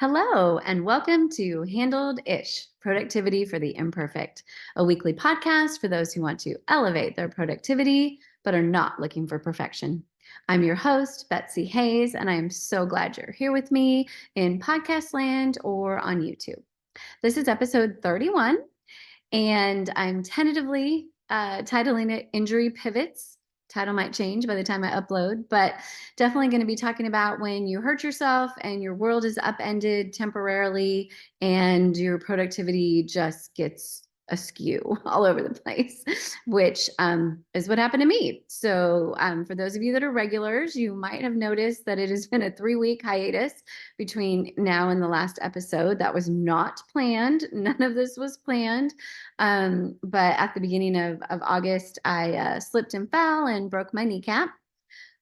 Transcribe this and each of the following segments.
Hello, and welcome to Handled-ish, Productivity for the Imperfect, a weekly podcast for those who want to elevate their productivity but are not looking for perfection. I'm your host, Betsy Hayes, and I am so glad you're here with me in podcast land or on YouTube. This is episode 31, and I'm tentatively titling it Injury Pivots. Title might change by the time I upload, but definitely going to be talking about when you hurt yourself and your world is upended temporarily and your productivity just gets askew all over the place, which is what happened to me. So for those of you that are regulars, you might have noticed that it has been a 3-week hiatus between now and the last episode. That was not planned. None of this was planned. But at the beginning of August, I slipped and fell and broke my kneecap.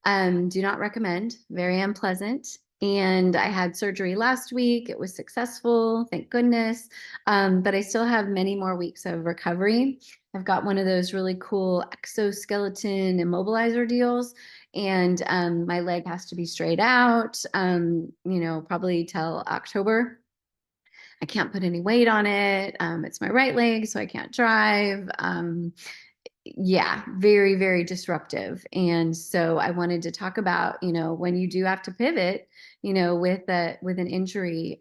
Do not recommend, very unpleasant. And I had surgery last week. It was successful, thank goodness. But I still have many more weeks of recovery. I've got one of those really cool exoskeleton immobilizer deals, and my leg has to be straight out, probably till October. I can't put any weight on it. It's my right leg, so I can't drive. Yeah, very, very disruptive. And so I wanted to talk about, when you do have to pivot, with an injury,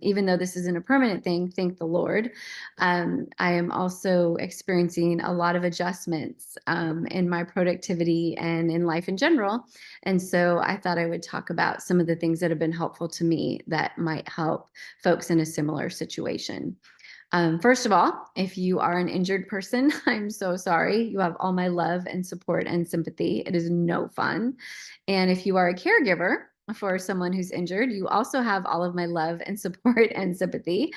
even though this isn't a permanent thing, thank the Lord. I am also experiencing a lot of adjustments in my productivity and in life in general. And so I thought I would talk about some of the things that have been helpful to me that might help folks in a similar situation. First of all, if you are an injured person, I'm so sorry. You have all my love and support and sympathy. It is no fun. And if you are a caregiver for someone who's injured, you also have all of my love and support and sympathy,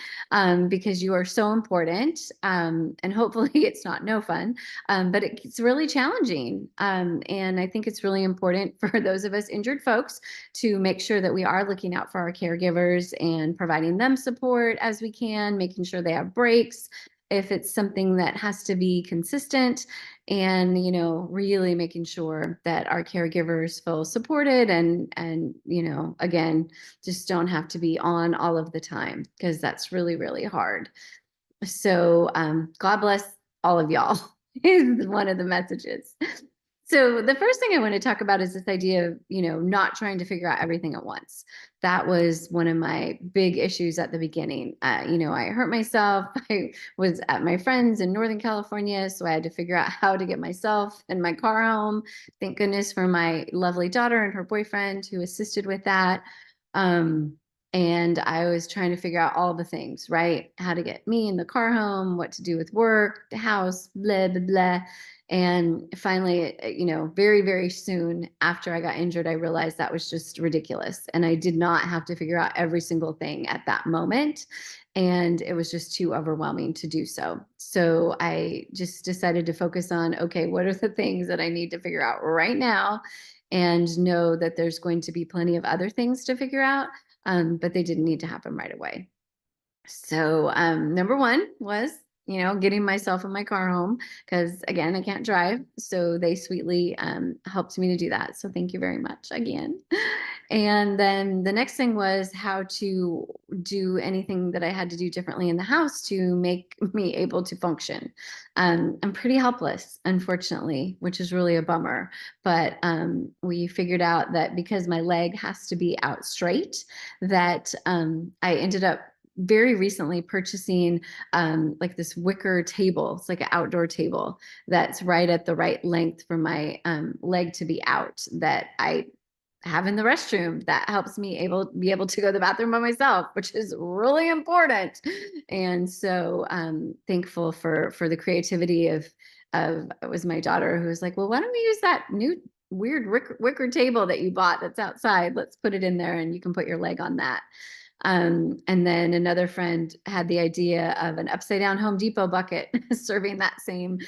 because you are so important. And hopefully it's not no fun, but it's really challenging. And I think it's really important for those of us injured folks to make sure that we are looking out for our caregivers and providing them support as we can, making sure they have breaks if it's something that has to be consistent, and really making sure that our caregivers feel supported and again, just don't have to be on all of the time, because that's really, really hard. So God bless all of y'all is one of the messages. So the first thing I want to talk about is this idea of, not trying to figure out everything at once. That was one of my big issues at the beginning. I hurt myself. I was at my friend's in Northern California, so I had to figure out how to get myself and my car home. Thank goodness for my lovely daughter and her boyfriend who assisted with that. And I was trying to figure out all the things, right? How to get me in the car home, what to do with work, the house, blah, blah, blah. And finally, very, very soon after I got injured, I realized that was just ridiculous. And I did not have to figure out every single thing at that moment. And it was just too overwhelming to do so. So I just decided to focus on, okay, what are the things that I need to figure out right now? And know that there's going to be plenty of other things to figure out, but they didn't need to happen right away. So number one was, getting myself in my car home, because again, I can't drive. So they sweetly helped me to do that. So thank you very much again. And then the next thing was how to do anything that I had to do differently in the house to make me able to function. I'm pretty helpless, unfortunately, which is really a bummer. But we figured out that because my leg has to be out straight, that I ended up very recently purchasing like this wicker table. It's like an outdoor table that's right at the right length for my leg to be out, that I have in the restroom, that helps me be able to go to the bathroom by myself, which is really important. And so thankful for the creativity of it was my daughter who was like, well, why don't we use that new weird wicker table that you bought that's outside? Let's put it in there and you can put your leg on that. And then another friend had the idea of an upside down Home Depot bucket serving that same,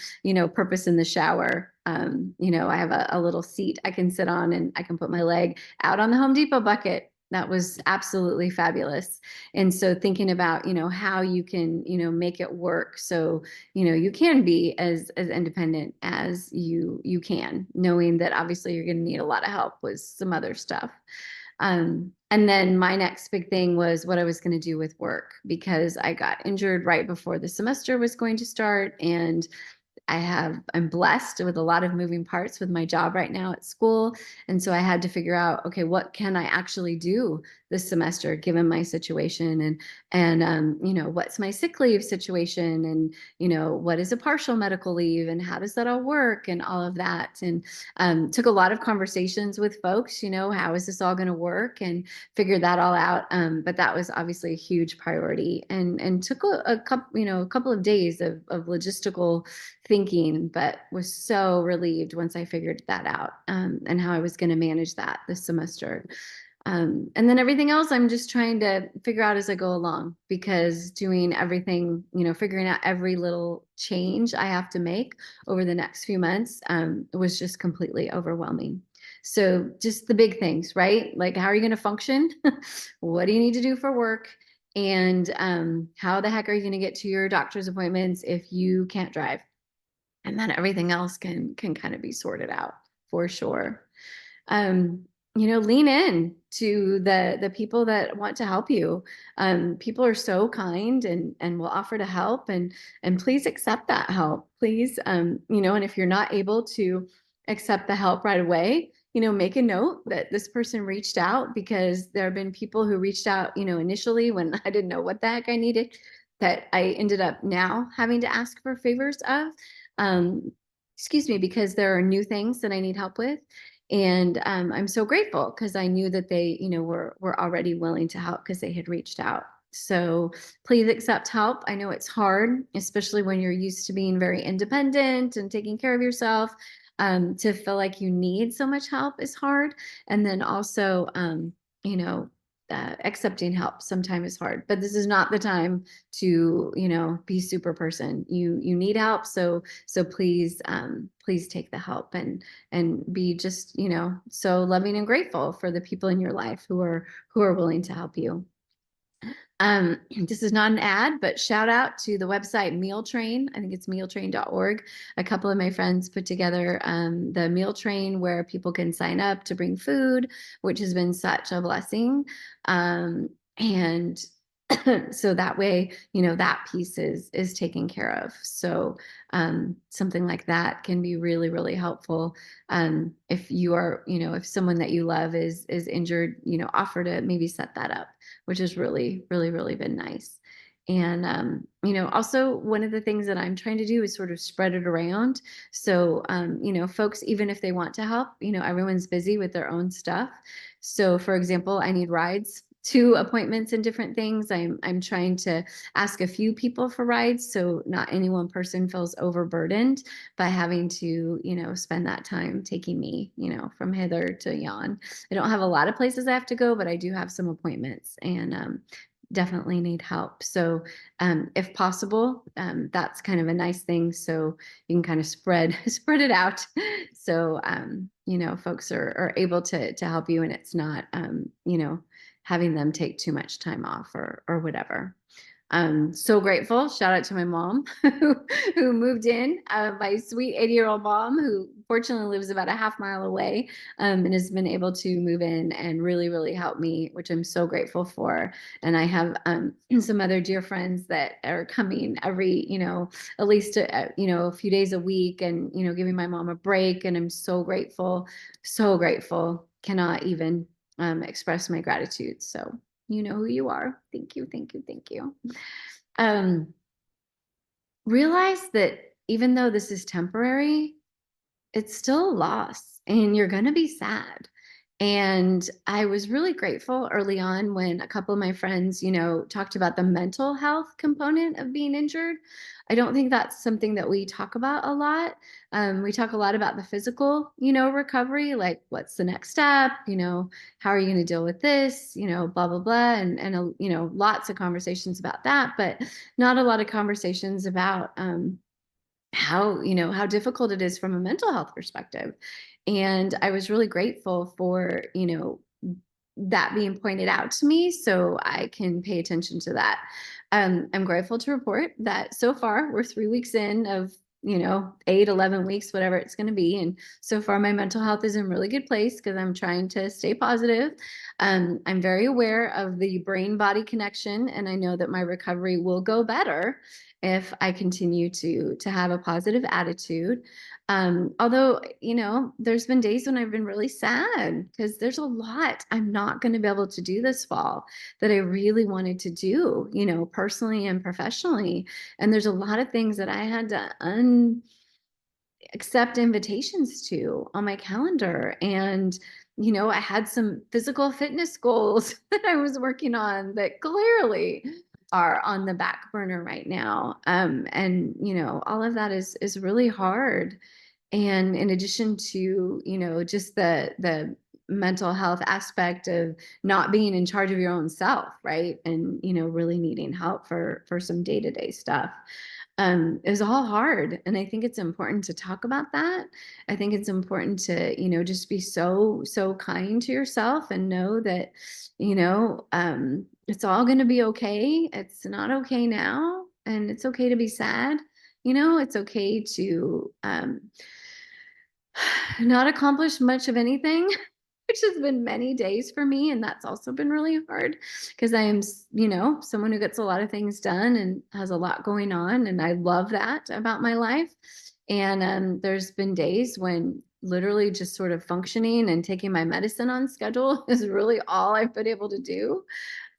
purpose in the shower. I have a little seat I can sit on and I can put my leg out on the Home Depot bucket. That was absolutely fabulous. And so thinking about, how you can, make it work. So, you can be as independent as you can, knowing that obviously you're going to need a lot of help with some other stuff. And then my next big thing was what I was going to do with work, because I got injured right before the semester was going to start. And I'm blessed with a lot of moving parts with my job right now at school. And so I had to figure out, okay, what can I actually do this semester given my situation? And what's my sick leave situation? And, what is a partial medical leave and how does that all work and all of that? And took a lot of conversations with folks, how is this all going to work, and figured that all out. But that was obviously a huge priority, and took a couple of days of logistical thinking, but was so relieved once I figured that out, and how I was going to manage that this semester. And then everything else, I'm just trying to figure out as I go along, because doing everything, figuring out every little change I have to make over the next few months was just completely overwhelming. So just the big things, right? Like, how are you going to function? What do you need to do for work? And how the heck are you going to get to your doctor's appointments if you can't drive? And then everything else can kind of be sorted out for sure. um Lean in to the people that want to help you. People are so kind and will offer to help, and please accept that help, please. And if you're not able to accept the help right away, make a note that this person reached out, because there have been people who reached out, initially when I didn't know what the heck I needed, that I ended up now having to ask for favors of. um, Excuse me, because there are new things that I need help with. And I'm so grateful, because I knew that they, were already willing to help because they had reached out. So please accept help. I know it's hard, especially when you're used to being very independent and taking care of yourself. To feel like you need so much help is hard. And then also, you know, accepting help sometimes is hard. But this is not the time to, be super person. You need help. So please take the help, and be just, so loving and grateful for the people in your life who are willing to help you. This is not an ad, but shout out to the website Meal Train. I think it's mealtrain.org. A couple of my friends put together the Meal Train, where people can sign up to bring food, which has been such a blessing. And so that way, that piece is taken care of. So something like that can be really, really helpful. If you are, if someone that you love is injured, offer to maybe set that up, which has really, really, really been nice. And also one of the things that I'm trying to do is sort of spread it around. So folks, even if they want to help, everyone's busy with their own stuff. So for example, I need rides to appointments and different things. I'm trying to ask a few people for rides, so not any one person feels overburdened by having to, spend that time taking me, from hither to yon. I don't have a lot of places I have to go, but I do have some appointments, and definitely need help. So if possible, that's kind of a nice thing. So you can kind of spread it out. So folks are able to help you, and it's not having them take too much time off or whatever. I'm so grateful. Shout out to my mom who moved in, my sweet 80-year-old mom, who fortunately lives about a half-mile away, and has been able to move in and really, really help me, which I'm so grateful for. And I have some other dear friends that are coming every, at least, a few days a week, and, giving my mom a break. And I'm so grateful, so grateful. Cannot even express my gratitude. So you know who you are. Thank you, thank you, thank you. Realize that even though this is temporary, it's still a loss, and you're going to be sad. And I was really grateful early on when a couple of my friends, talked about the mental health component of being injured. I don't think that's something that we talk about a lot. We talk a lot about the physical, recovery, like what's the next step, how are you going to deal with this, blah, blah, blah. And lots of conversations about that, but not a lot of conversations about, how difficult it is from a mental health perspective. And I was really grateful for, that being pointed out to me, so I can pay attention to that. I'm grateful to report that so far we're 3 weeks in of 8, 11 weeks, whatever it's going to be. And so far, my mental health is in a really good place because I'm trying to stay positive. I'm very aware of the brain body connection, and I know that my recovery will go better if I continue to have a positive attitude. Although, there's been days when I've been really sad because there's a lot I'm not going to be able to do this fall that I really wanted to do, personally and professionally. And there's a lot of things that I had to accept invitations to on my calendar. And, I had some physical fitness goals that I was working on that clearly are on the back burner right now. And, all of that is really hard. And in addition to, just the mental health aspect of not being in charge of your own self, right? And, really needing help for some day-to-day stuff, is all hard. And I think it's important to talk about that. I think it's important to, just be so kind to yourself and know that, it's all going to be okay. It's not okay now. And it's okay to be sad. It's okay to, not accomplish much of anything, which has been many days for me. And that's also been really hard because I am, someone who gets a lot of things done and has a lot going on. And I love that about my life. And there's been days when literally just sort of functioning and taking my medicine on schedule is really all I've been able to do.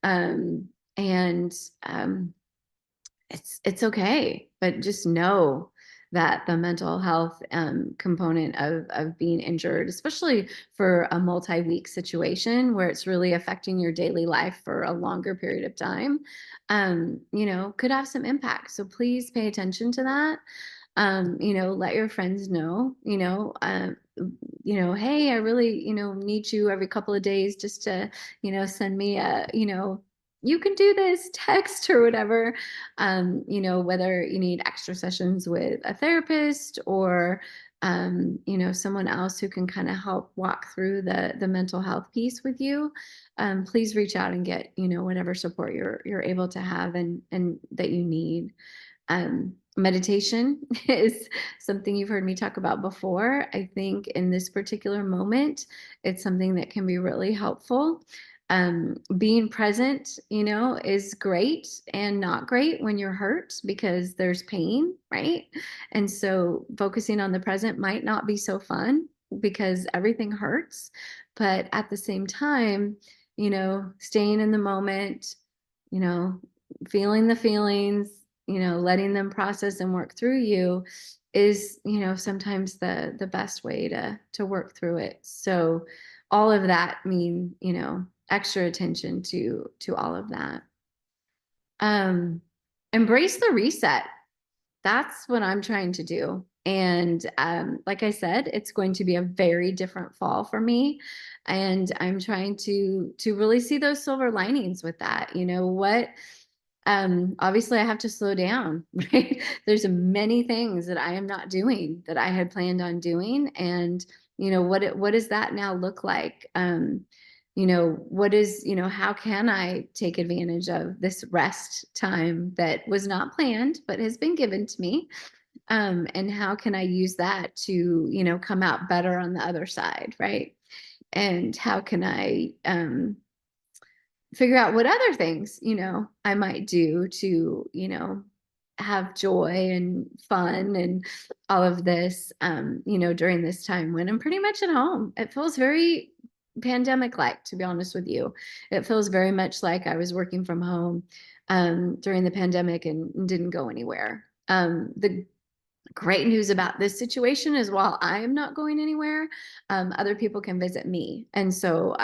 Um, and it's okay, but just know that the mental health component of being injured, especially for a multi-week situation where it's really affecting your daily life for a longer period of time, could have some impact. So please pay attention to that. Let your friends know, hey, I really, need you every couple of days just to, send me a, you can do this text or whatever, whether you need extra sessions with a therapist or, someone else who can kind of help walk through the mental health piece with you. Please reach out and get, whatever support you're able to have and that you need. Meditation is something you've heard me talk about before. I think in this particular moment, it's something that can be really helpful. Being present, is great and not great when you're hurt because there's pain, right? And so focusing on the present might not be so fun because everything hurts. But at the same time, staying in the moment, you know, feeling the feelings, letting them process and work through you is, sometimes the best way to work through it. So all of that mean, extra attention to all of that. Embrace the reset. That's what I'm trying to do. And like I said, it's going to be a very different fall for me. And I'm trying to really see those silver linings with that. Obviously I have to slow down, right? There's many things that I am not doing that I had planned on doing. And, what does that now look like? How can I take advantage of this rest time that was not planned, but has been given to me? And how can I use that to, come out better on the other side, right? And how can I, figure out what other things, I might do to, have joy and fun and all of this, during this time when I'm pretty much at home. It feels very pandemic-like, to be honest with you. It feels very much like I was working from home during the pandemic and didn't go anywhere. The great news about this situation is while I am not going anywhere, other people can visit me. And so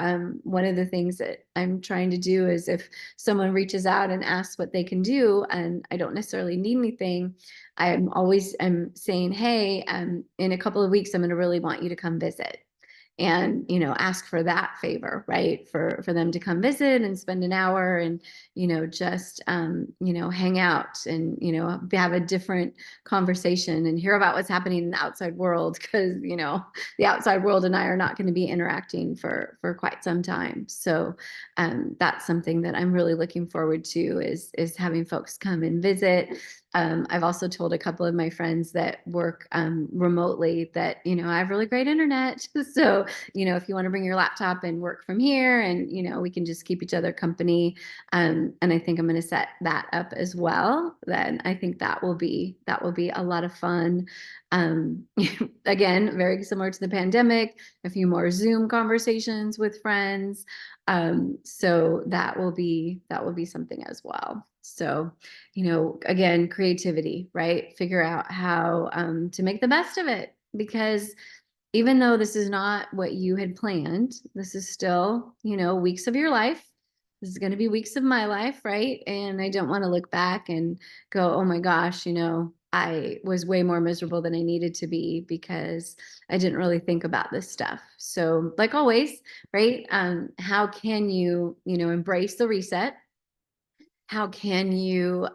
one of the things that I'm trying to do is if someone reaches out and asks what they can do, and I don't necessarily need anything, I'm saying, hey, in a couple of weeks, I'm going to really want you to come visit. And, ask for that favor, right? For them to come visit and spend an hour and, just, hang out and, have a different conversation and hear about what's happening in the outside world. Cause, the outside world and I are not going to be interacting for quite some time. So, that's something that I'm really looking forward to is having folks come and visit. I've also told a couple of my friends that work remotely that, I have really great internet. So, if you want to bring your laptop and work from here and, we can just keep each other company. And I think I'm going to set that up as well. Then I think that will be a lot of fun. Um, Again, very similar to the pandemic, a few more Zoom conversations with friends. So that will be something as well. So, again, creativity, right? Figure out how to make the best of it, because even though this is not what you had planned, this is still, weeks of your life. This is going to be weeks of my life, right? And I don't want to look back and go, oh my gosh, I was way more miserable than I needed to be because I didn't really think about this stuff. So, like always, right? How can you, embrace the reset? How can you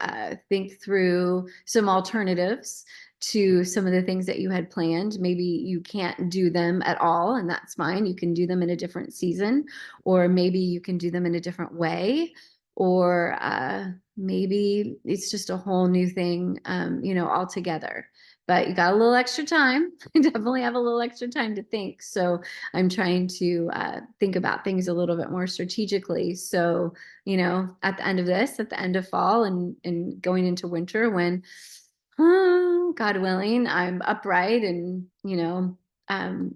think through some alternatives to some of the things that you had planned? Maybe you can't do them at all, and that's fine. You can do them in a different season, or maybe you can do them in a different way, or maybe it's just a whole new thing, altogether. But you got a little extra time. I definitely have a little extra time to think. So I'm trying to think about things a little bit more strategically. So, at the end of this, at the end of fall and going into winter when, God willing, I'm upright and,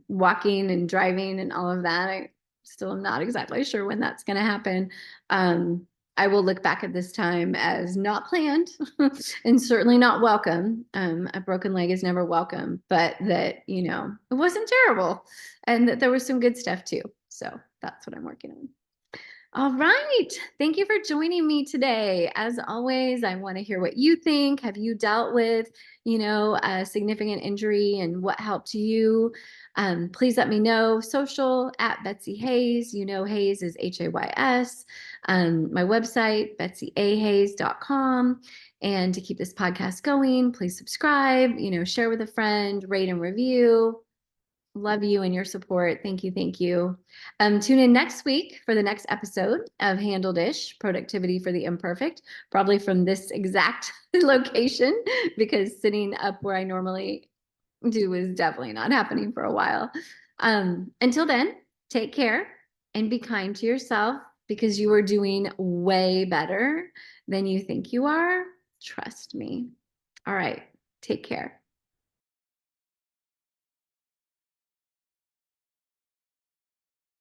walking and driving and all of that. I still am not exactly sure when that's going to happen. I will look back at this time as not planned and certainly not welcome. A broken leg is never welcome, but that, it wasn't terrible and that there was some good stuff too. So that's what I'm working on. All right. Thank you for joining me today. As always, I want to hear what you think. Have you dealt with, a significant injury and what helped you? Please let me know. Social at Betsy Hayes. Hayes is Hays. My website, betsyahays.com. And to keep this podcast going, please subscribe, share with a friend, rate and review. Love you and your support. Thank you. Thank you. Tune in next week for the next episode of Handled-ish, Productivity for the Imperfect, probably from this exact location, because sitting up where I normally do is definitely not happening for a while. Until then, take care and be kind to yourself, because you are doing way better than you think you are. Trust me. All right. Take care.